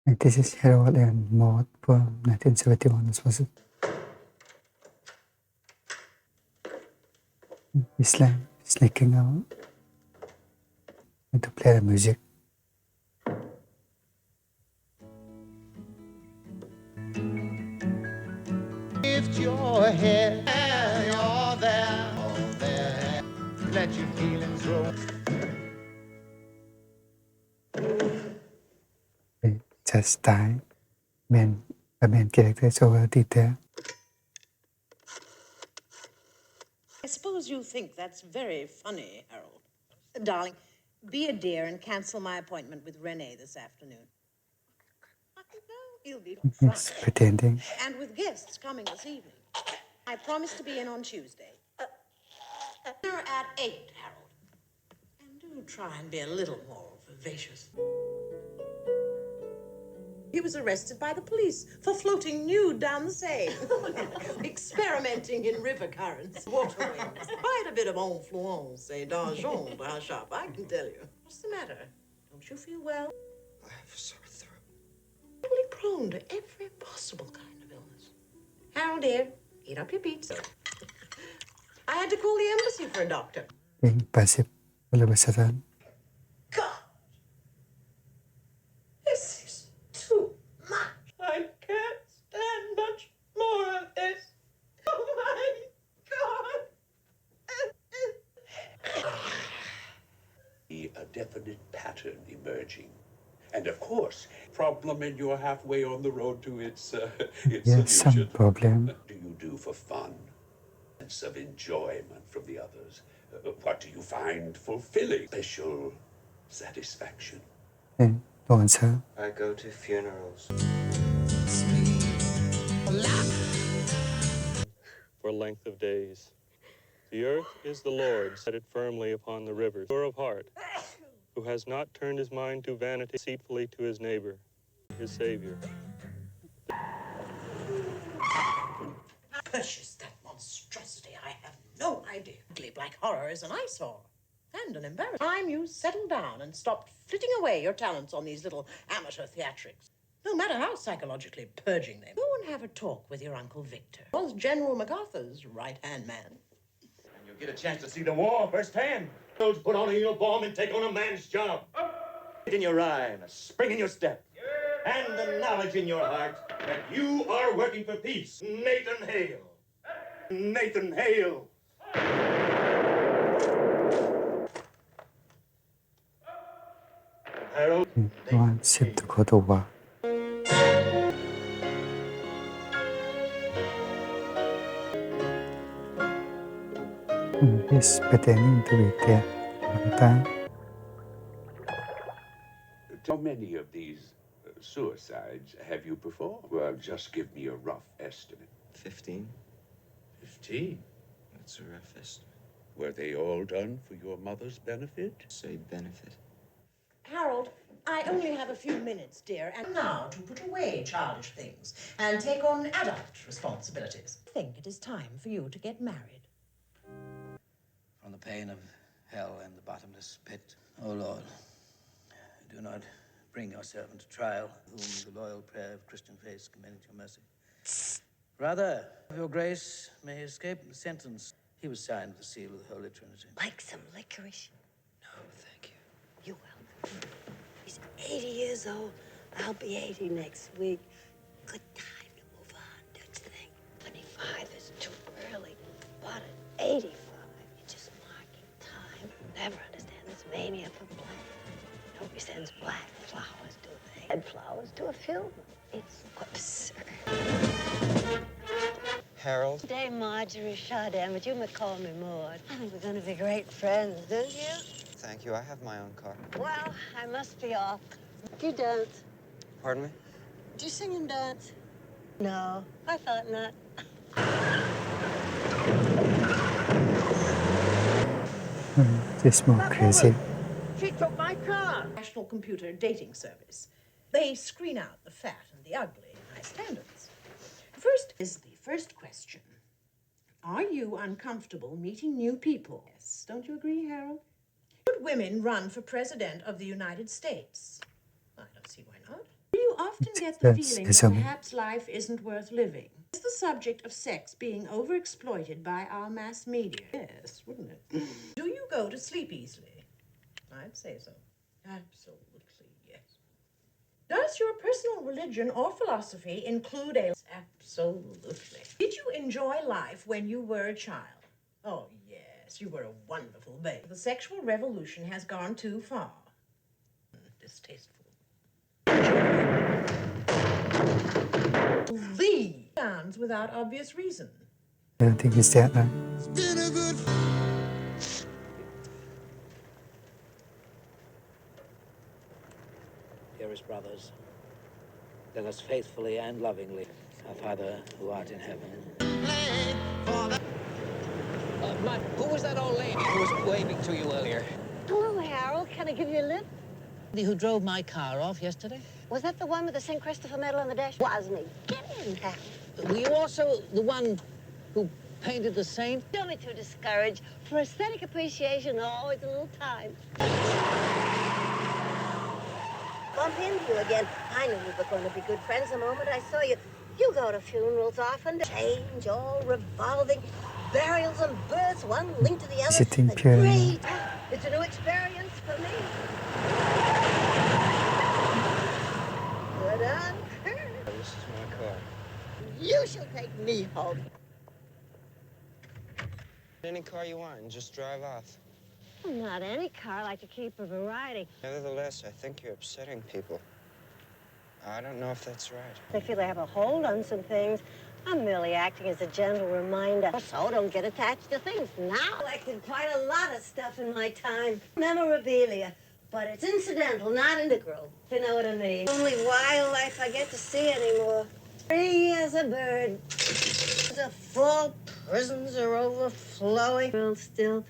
And this is Harold and Maude from 1971 as was it? He's like sneaking out and to play the music. Lift your head, you're there, let your feelings roll. Just time. The main character is over detail. I suppose you think that's very funny, Harold. Darling, be a dear and cancel my appointment with Renee this afternoon. I know he'll be He's pretending. and with guests coming this evening. I promise to be in on Tuesday. Dinner at 8, Harold. And do try and be a little more vivacious. He was arrested by the police for floating nude down the Seine, experimenting in river currents, waterways. Quite a bit of influence et d'argent by a shop, I can tell you. What's the matter? Don't you feel well? I have a sore throat. Totally prone to every possible kind of illness. Harold, dear, eat up your pizza. I had to call the embassy for a doctor. Being passive all of a sudden. God! This is too much. I can't stand much more of this. Oh, my God! A definite pattern emerging. And of course, problem in your halfway on the road to its Yes, some solution. problem. What do you do for fun? Sense of enjoyment from the others. What do you find fulfilling? Special satisfaction. And no answer. I go to funerals. For length of days. The earth is the Lord's, set it firmly upon the rivers. Pure of heart, who has not turned his mind to vanity, deceitfully to his neighbor, his Savior. Purchase that monstrosity. I have no idea. Ugly black horror is an eyesore and an embarrassment. Time you settle down and stop flitting away your talents on these little amateur theatrics. No matter how psychologically purging they. Go and have a talk with your Uncle Victor. Was General MacArthur's right-hand man. And you'll get a chance to see the war firsthand. Those put on a uniform and take on a man's job. In your eye and a spring in your step. And the knowledge in your heart that you are working for peace. Nathan Hale. Nathan Hale. Harold. He wants him to go to war. He's pretending to be there all the time. How many of these suicides have you performed? Well, just give me a rough estimate. 15? 15? That's a rough estimate. Were they all done for your mother's benefit? Say benefit. Harold, I only have a few minutes, dear, and now to put away childish things and take on adult responsibilities. I think it is time for you to get married. From the pain of hell and the bottomless pit, O Lord, do not bring your servant to trial, whom the loyal prayer of Christian faith commended to your mercy. Rather, of your grace, may he escape the sentence. He was signed with the seal of the Holy Trinity. Like some licorice? No, thank you. You're welcome. He's 80 years old. I'll be 80 next week. Good time to move on, don't you think? 25 is too early. But at 85, you're just marking time. Never understand this mania for black. Nobody sends black flowers to a red flowers to a funeral. It's absurd. Harold? Today, Marjorie Chardin, but you may call me Maude. I think we're going to be great friends, don't you? Thank you. I have my own car. Well, I must be off. Do you dance? Pardon me? Do you sing and dance? No, I thought not. This more crazy. She took my car. National Computer Dating Service. They screen out the fat and the ugly in high standards. First is the first question. Are you uncomfortable meeting new people? Yes. Don't you agree, Harold? Should women run for president of the United States? I don't see why not. Do you often get the Yes, feeling it's that okay. perhaps life isn't worth living. Is the subject of sex being overexploited by our mass media? Yes, wouldn't it? Do you go to sleep easily? I'd say so. Absolutely, yes. Does your personal religion or philosophy include a... Absolutely. Did you enjoy life when you were a child? Oh, yes, you were a wonderful babe. The sexual revolution has gone too far. Distasteful. The sounds without obvious reason. I don't think it's that. Dearest brothers, let us faithfully and lovingly, our Father who art in heaven. Mud, who was that old lady who was waving to you earlier? Hello, Harold. Can I give you a lift? The who drove my car off yesterday? Was that the one with the St. Christopher medal on the dash? Wasn't he? Get in, Harold. Were you also the one who painted the saint? Don't be too discouraged. For aesthetic appreciation, always a little time. Bump into you again. I knew we were going to be good friends the moment I saw you. You go to funerals often. Change, all revolving. Burials and births, one linked to the other. Sitting But pure. great. It's a new experience for me. Good on her. This is my car. You shall take me home. Any car you want and just drive off. Well, not any car. I like to keep a variety. Nevertheless, I think you're upsetting people. I don't know if that's right. They feel they have a hold on some things. I'm merely acting as a gentle reminder. So don't get attached to things. Now I collected quite a lot of stuff in my time. Memorabilia. But it's incidental, not integral. You know what I mean? Only wildlife I get to see anymore. Free as a bird. The full prisons are overflowing. The world still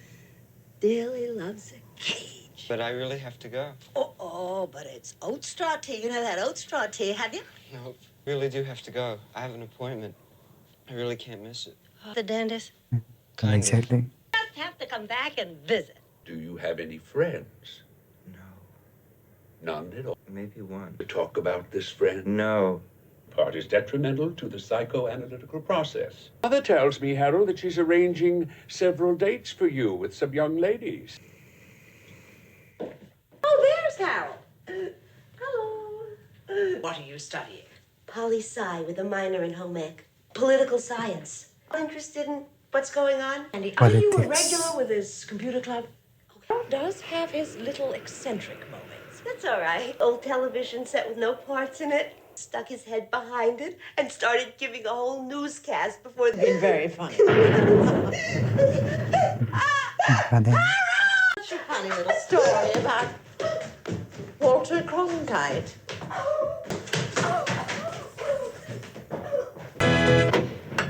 dearly loves a cage. But I really have to go. Oh, but it's oat straw tea. You know that oat straw tea, have you? No, really do have to go. I have an appointment. I really can't miss it. The dentist. Kind of. Exactly. Just have to come back and visit. Do you have any friends? No, None at all. maybe one. To talk about this friend? No. Part is detrimental to the psychoanalytical process. Mother tells me, Harold, that she's arranging several dates for you with some young ladies. Oh, there's Harold. Hello. What are you studying? Poli-sci with a minor in home ec. Political science. Interested in what's going on? Andy, are you a Politics. regular with his computer club? Harold does have his little eccentric moments. That's all right. Old television set with no parts in it. Stuck his head behind it and started giving a whole newscast before the... Been very funny. Funny. Such a funny little story about Walter Cronkite.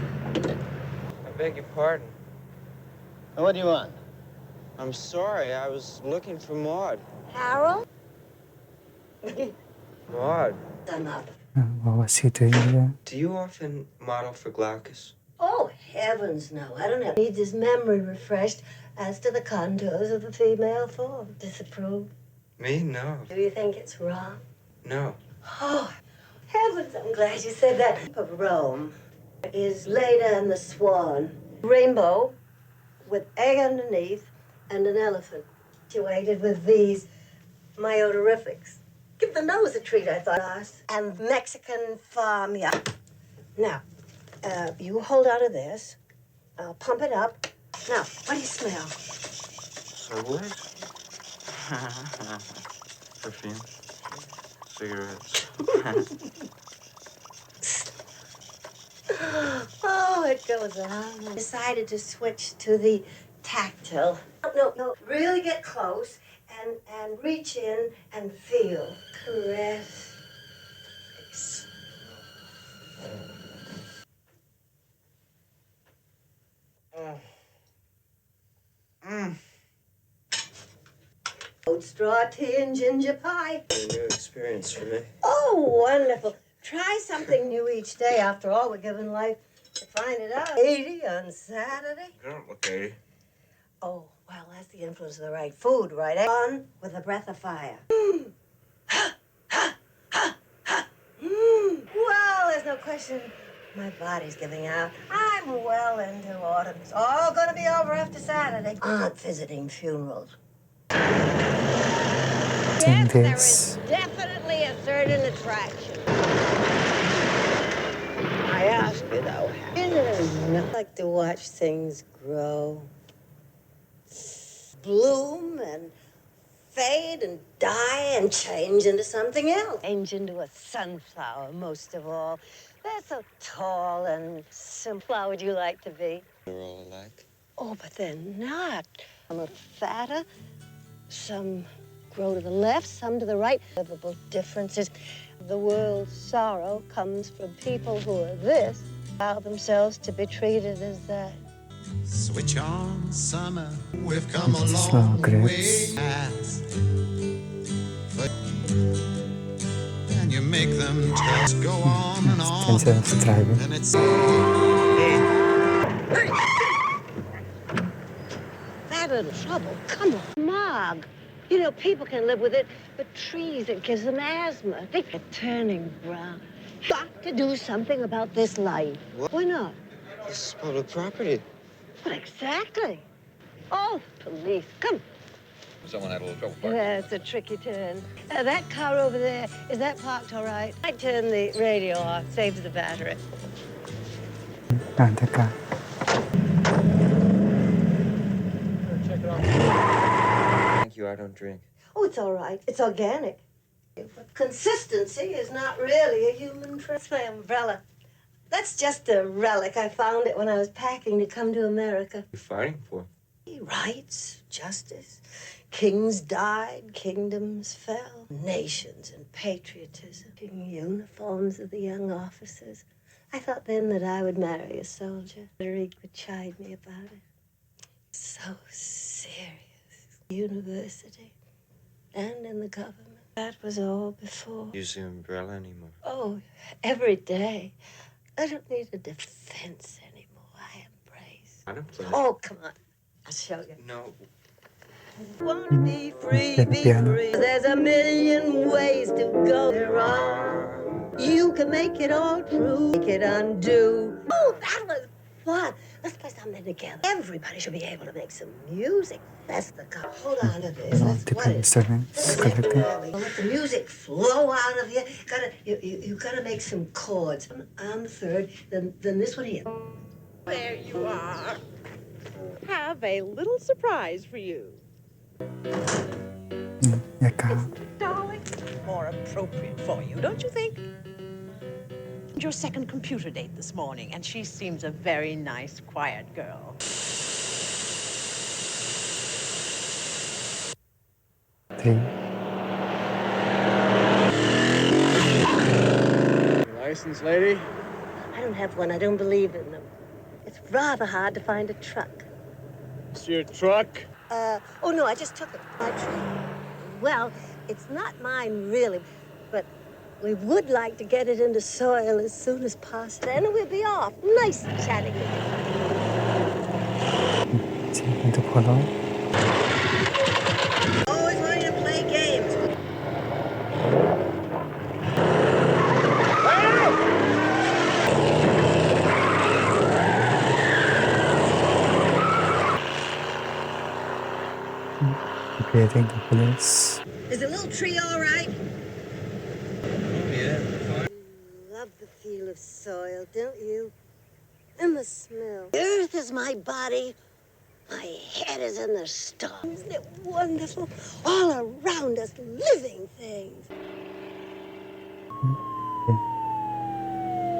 I beg your pardon. What do you want? I'm sorry. I was looking for Maude. Harold? Maude, Enough. What was he doing there? do you often model for Glaucus? Oh, heavens, no. I don't have... Needs his memory refreshed as to the contours of the female form. Disapprove? Me? No. Do you think it's wrong? No. Oh, heavens, I'm glad you said that. Of Rome is Leda and the Swan. Rainbow with egg underneath and an elephant situated with these myodorifics. Give the nose a treat, I thought. And Mexican farmyard. Now, you hold on to this. I'll pump it up. Now, what do you smell? So what? Perfume. Cigarettes. Oh, it goes on. I decided to switch to the tactile. No. Really get close and reach in and feel. Caress. Oat straw tea and ginger pie. A new experience for me. Oh, wonderful. Try something new each day. After all, we're given life to find it out. 80 on Saturday. I don't look 80. Oh, well, that's the influence of the right food, right? On with a breath of fire. question. My body's giving out. I'm well into autumn. It's all gonna be over after Saturday. Aren't visiting funerals. Yes, there is definitely a certain attraction. I ask you though, I like to watch things grow, bloom and fade and die and change into something else. Change into a sunflower, most of all. They're so tall and simple. How would you like to be? They're all alike. Oh, but they're not. Some are fatter, some grow to the left, some to the right. Livable differences. The world's sorrow comes from people who are this, allow themselves to be treated as that. Switch on summer. We've come a It's long great. way past. And you make them just go on and on. And it's That little trouble, come on. Smog. You know, people can live with it, but trees, it gives them asthma. They're turning brown. Got to do something about this light. What? Why not? This is public property. Well, exactly. Oh, police, come. Someone had a little trouble. That's a tricky turn. That car over there, is that parked all right? I turn the radio off, saves the battery. Check it Thank you, I don't drink. Oh, it's all right. It's organic. But consistency is not really a human trait. That's my umbrella. That's just a relic. I found it when I was packing to come to America. You're fighting for? Rights, justice. Kings died, kingdoms fell. Nations and patriotism. Uniforms of the young officers. I thought then that I would marry a soldier. Frederick would chide me about it. So serious. University. And in the government. That was all before. Use the umbrella anymore. Oh, every day. I don't need a defense anymore. I embrace. I don't play. Oh, come on. I'll show you. No. Want to be free, be free. There's a million ways to go wrong. You can make it all true, make it undo. Oh, that was fun. Let's play something together. Everybody should be able to make some music. That's the goal. Hold on to this. That's what it is. Let the music flow out of you. You gotta make some chords. On the third, then this one here. There you are. Have a little surprise for you. Darling, more appropriate for you, don't you think? Your second computer date this morning, and she seems a very nice, quiet girl. Your license, lady? I don't have one. I don't believe in them. It's rather hard to find a truck. It's your truck? Oh, no, I just took it. My truck. Well, it's not mine, really, but we would like to get it into soil as soon as possible. Then we'll be off. Nice chatting with you. Always wanting to play games. Creating the police. Is the little tree all right? Oh, yeah, fine. Love the feel of soil, don't you? And the smell. The earth is my body. My head is in the stars. Isn't it wonderful? All around us, living things.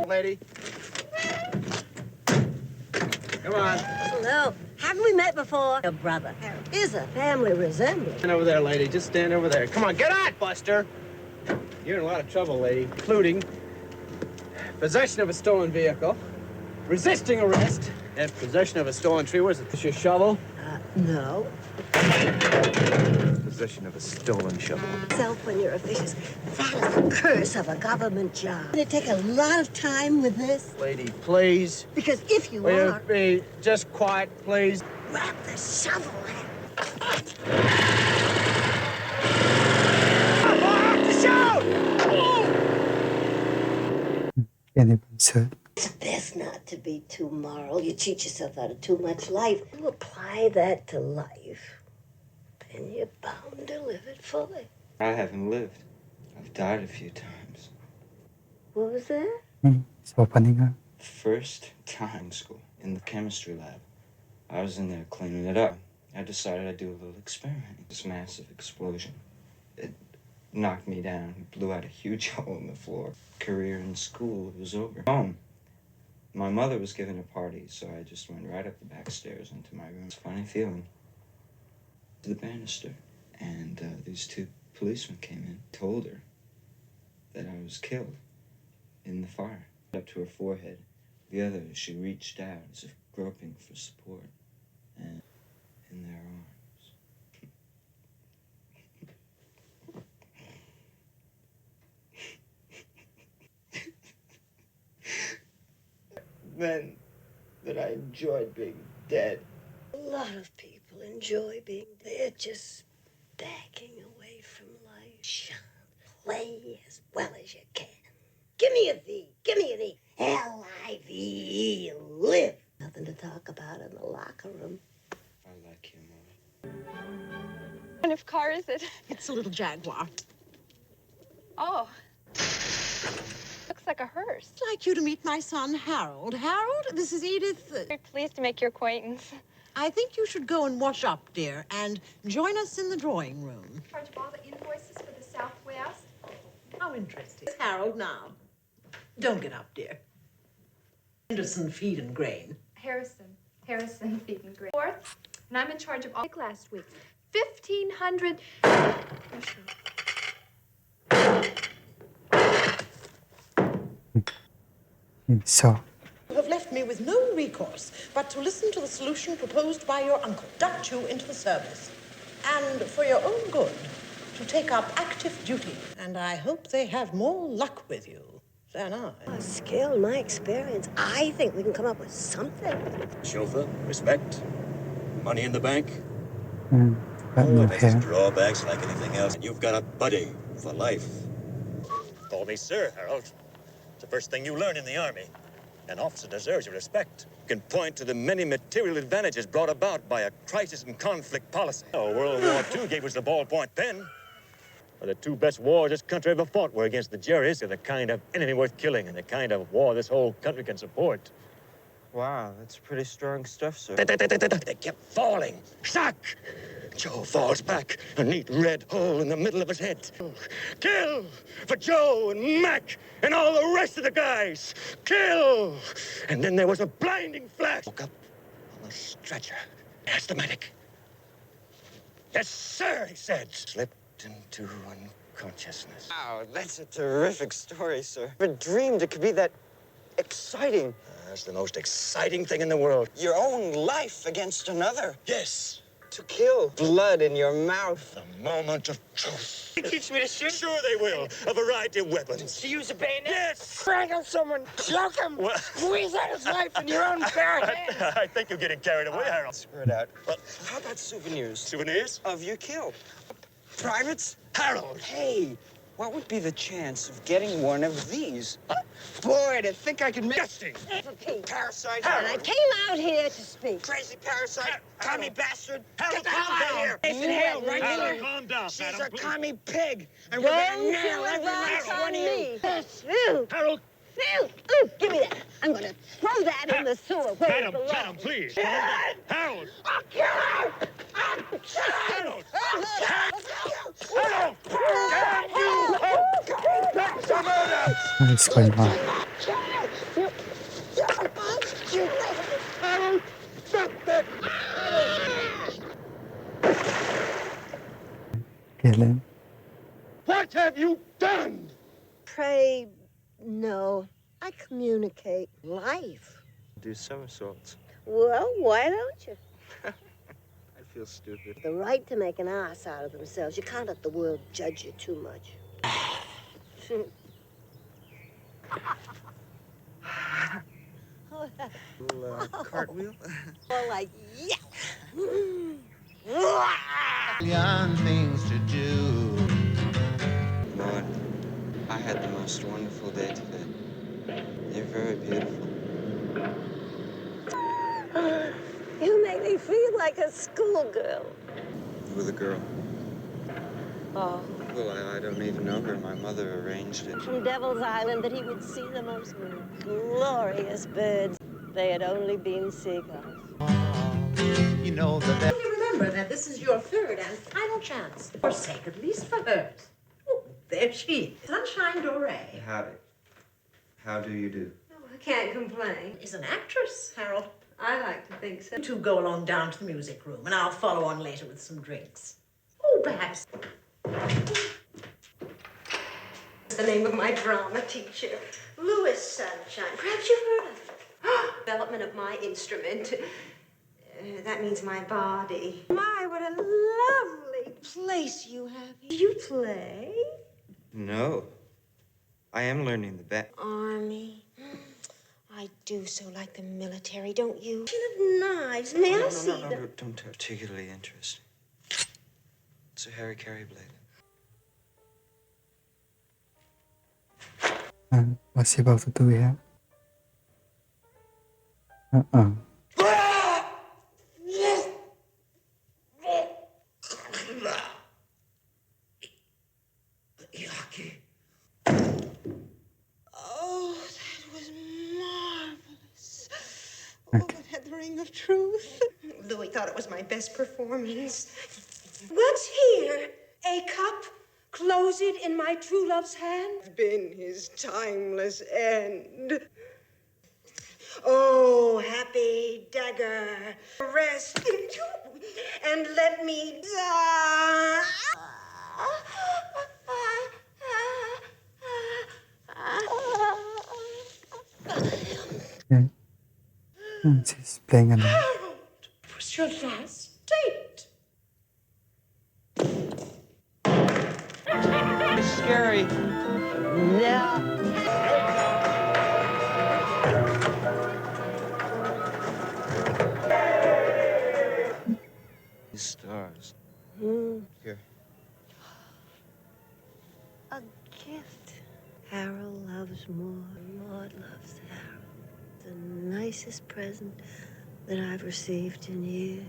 Lady. Come on. Hello. Haven't we met before? Your brother, Harold, is a family resemblance. Stand over there, lady. Just stand over there. Come on, get on, Buster. You're in a lot of trouble, lady, including possession of a stolen vehicle, resisting arrest, and possession of a stolen tree. Where's it? Is your shovel? No. Possession of a stolen shovel. Self when you're officious. That is the curse of a government job. It'd take a lot of time with this. Lady, please. Because if you Will are... you be just quiet, please? Grab the shovel. Yan ibang suit. It's best not to be too moral. You cheat yourself out of too much life. You apply that to life, then you're bound to live it fully. I haven't lived. I've died a few times. What was that? So paninga. First time school in the chemistry lab. I was in there cleaning it up. I decided I'd do a little experiment. This massive explosion. It knocked me down, blew out a huge hole in the floor. Career in school was over. Home. My mother was giving a party, so I just went right up the back stairs into my room. It's a funny feeling. To the banister. And these two policemen came in, told her that I was killed in the fire. Up to her forehead. The other, she reached out as if groping for support. And in their arms. Then that I enjoyed being dead. A lot of people enjoy being dead, just backing away from life. Shut up. Play as well as you can. Give me a V. Give me an E. L-I-V-E. Live. Nothing to talk about in the locker room. I like you, Maude. What kind of car is it? It's a little Jaguar. Oh. Looks like a hearse. I'd like you to meet my son, Harold. Harold, this is Edith. Very pleased to make your acquaintance. I think you should go and wash up, dear, and join us in the drawing room. Charge of all the invoices for the Southwest. How interesting. Harold, now. Don't get up, dear. Henderson Feed and Grain. Harrison, Feed and Grain. Fourth, and I'm in charge of all last week. 1,500. Oh, sure. So, You have left me with no recourse but to listen to the solution proposed by your uncle, duct you into the service, and for your own good, to take up active duty. And I hope they have more luck with you than I. My skill, my experience, I think we can come up with something. Chauffeur, respect, money in the bank. got no There's hair. drawbacks like anything else. And you've got a buddy for life. Call me sir, Harold. It's the first thing you learn in the Army. An officer deserves your respect. You can point to the many material advantages brought about by a crisis and conflict policy. Oh, World War II gave us the ballpoint pen. Well, the two best wars this country ever fought were against the Jerrys. They're the kind of enemy worth killing and the kind of war this whole country can support. Wow, that's pretty strong stuff, sir. They kept falling. Shock! Joe falls back, a neat red hole in the middle of his head. Kill for Joe and Mac and all the rest of the guys. Kill! And then there was a blinding flash. Woke up on a stretcher. Asked the medic. Yes, sir, he said. Slipped into unconsciousness. Wow, that's a terrific story, sir. I never dreamed it could be that exciting. That's the most exciting thing in the world. Your own life against another. Yes. To kill. Blood in your mouth. The moment of truth. You teach me to shoot? Sure they will. A variety of weapons. To use a bayonet? Yes. Strangle someone. Choke him. Well, Squeeze out his life in your own bare hands. I think you're getting carried away, Harold. Screw it out. Well, How about souvenirs? souvenirs? Of your kill? Privates? Harold. Hey, what would be the chance of getting one of these? Boy, to think I could make... Disgusting. Parasite. And I came out here to speak. Crazy parasite. Commie bastard. Harold, Get the hell calm out of down. here. Nathan Hale, right Harold, here. calm down, She's madam, a please. commie pig. And we're Don't gonna nail you every last advance one on of you. me. Phil, Harold, give me that. I'm gonna throw that in the sewer where it madam, belongs. please. Calm down. Harold. I'll kill her! I'll kill her! Harold. Harold! What is going on? Harold, stop that! Kill him. What have you done? Pray, no. I communicate life. Do somersaults. Well, why don't you? I feel stupid. The right to make an ass out of themselves. You can't let the world judge you too much. Cartwheel? More like, yeah. Million things to do. Maude, I had the most wonderful day today. like a schoolgirl. With a girl. Oh. Well, I don't even know her. My mother arranged it. From Devil's Island that he would see the most glorious birds. They had only been seagulls. You know that. Remember that this is your third and final chance. For sake, at least for hers. Oh, there she is. Sunshine Doré. Howdy. How do you do? Oh, I can't complain. Is an actress, Harold. I like to think so. You two go along down to the music room, and I'll follow on later with some drinks. Oh, perhaps. The name of my drama teacher, Louis Sunshine. Perhaps you've heard of it. Development of my instrument. That means my body. My, what a lovely place you have. Do you play? No. I am learning the best. Army. I do so like the military, don't you? You have knives. May I see them? No, don't particularly interesting. It's a Harry Carey blade. What's he about to do here? Oh, that was marvelous. Oh, it had the ring of truth. Louis thought it was my best performance. What's here? A cup? Close it in my true love's hand? Been his timeless end. Oh, happy dagger, rest and let me die. Okay. She's playing along. Harold, it was your last date. It's scary. No. These stars. Here. A gift. Harold loves Maude. Maude loves Harold. The nicest present that I've received in years.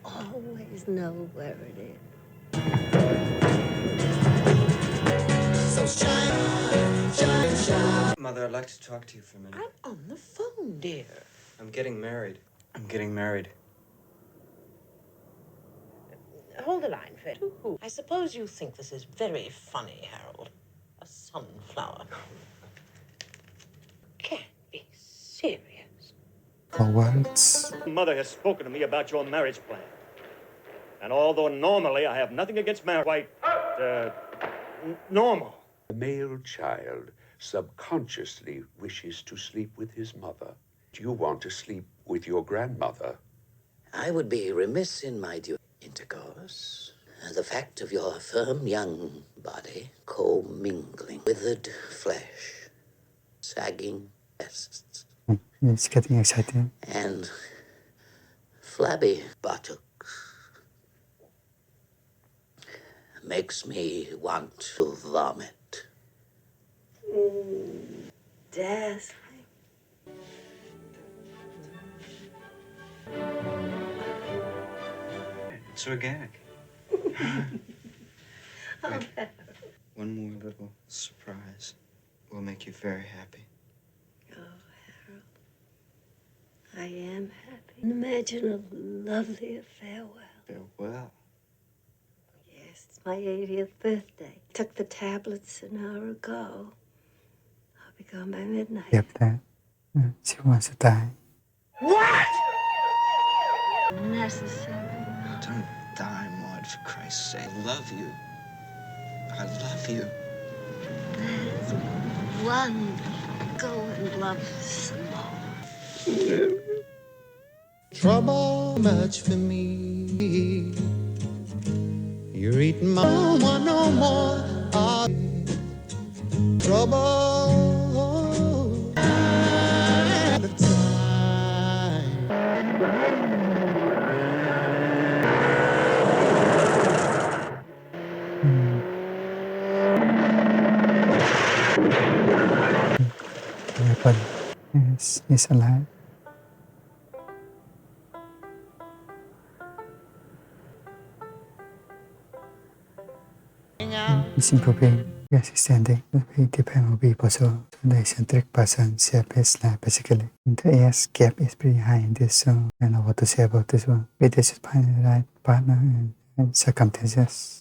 Always know where it is. So shine, shine, shine. Mother, I'd like to talk to you for a minute. I'm on the phone, dear. I'm getting married. I'm getting married. Hold the line, Fred. I suppose you think this is very funny, Harold. A sunflower. Can't be serious. For once. Mother has spoken to me about your marriage plan. And although normally I have nothing against marriage, quite, normal. The male child subconsciously wishes to sleep with his mother. Do you want to sleep with your grandmother? I would be remiss in my intercourse. The fact of your firm young body commingling withered flesh, sagging breasts, He's getting excited. and flabby buttocks makes me want to vomit. Dazzling. It's organic. Wait. One more little surprise will make you very happy. Oh, Harold. I am happy. Imagine a lovelier farewell. Farewell. Yes, it's my 80th birthday. Took the tablets an hour ago. I'll be gone by midnight. Yep, that. She wants to die. What? Necessary. Don't die, Maude, for Christ's sake. I love you. I love you. That's wonderful. Go and love some more. Trouble much for me. You're eating my one no more. Trouble at a time. Weapon. Yes, he's alive. hang out. He's improving. Yes, he's standing. He depends on people. So the eccentric person shape is basically. The AS gap is pretty high in this, so I don't know what to say about this one. We just find the right partner and circumstances.